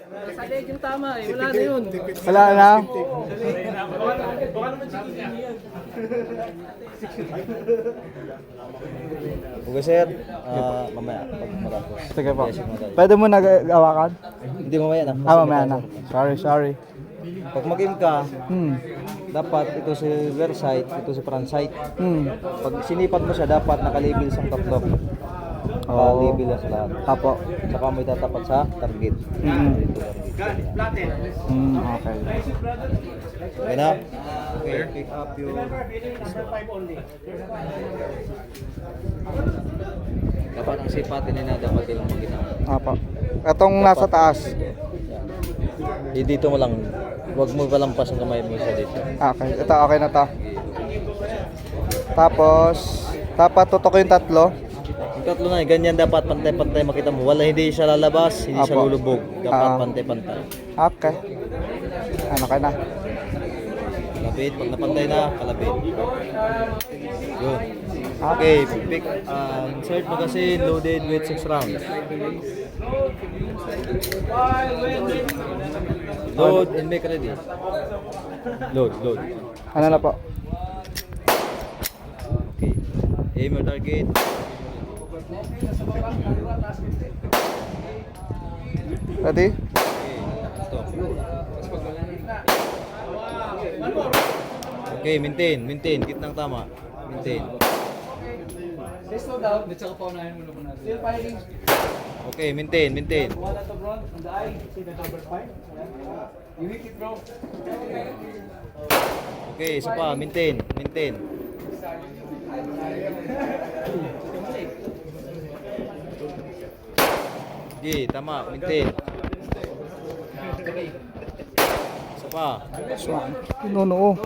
Sa leg yung tama eh, wala na yun. Wala na. Baka naman chicken yan. Okay sir, mamaya pag matapos. Sige po. Yes, madali. Pwede mo nag-awakan? Hindi mamaya na. Mamaya na. Sorry. Pag mag-aim ka, Hmm. dapat ito si rear sight, ito si front sight. Hmm. Pag sinipat mo siya, dapat naka-label sa tatlo. Oo. Naka-label na sa lahat. Apo. Saka may tatapat sa target. Mm. Ito target. Okay. Okay na? Okay, pick up your... Dapat ang sipatin na dapat ilang magina. Apo. Itong nasa taas. Dito mo lang. Huwag mo palampas ang kamay mo sa dito. Okay. Ito, okay na to. Tapos, dapat tutok yung tatlo. Yung tatlo na, ganyan dapat pantay-pantay makita mo. Wala, hindi siya lalabas, hindi siya Apo. lulubog. Dapat Ah. pantay-pantay. Okay. Ano ka na? Kalapit, pag napantay na, kalapit. Yun. Okay, pick, insert magazine loaded with 6 rounds. Load and make ready. Load. Ano na po? Okay. Aim your target. Ready? Okay, stop. Okay, maintain. Gitnang tama. Maintain. Slow down, let's ako paunahin muna po natin. Still firing. Okay, maintain. Wala to bro, on the eye, see the number 5. You hit it bro. Okay, isa pa, maintain. Okay, tama, maintain. Isa pa. Pinunoo.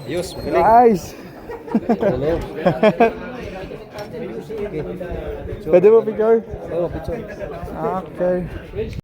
Ayos, magaling. Nice! Hello. Pwede mo picture? Oh, picture. Okay.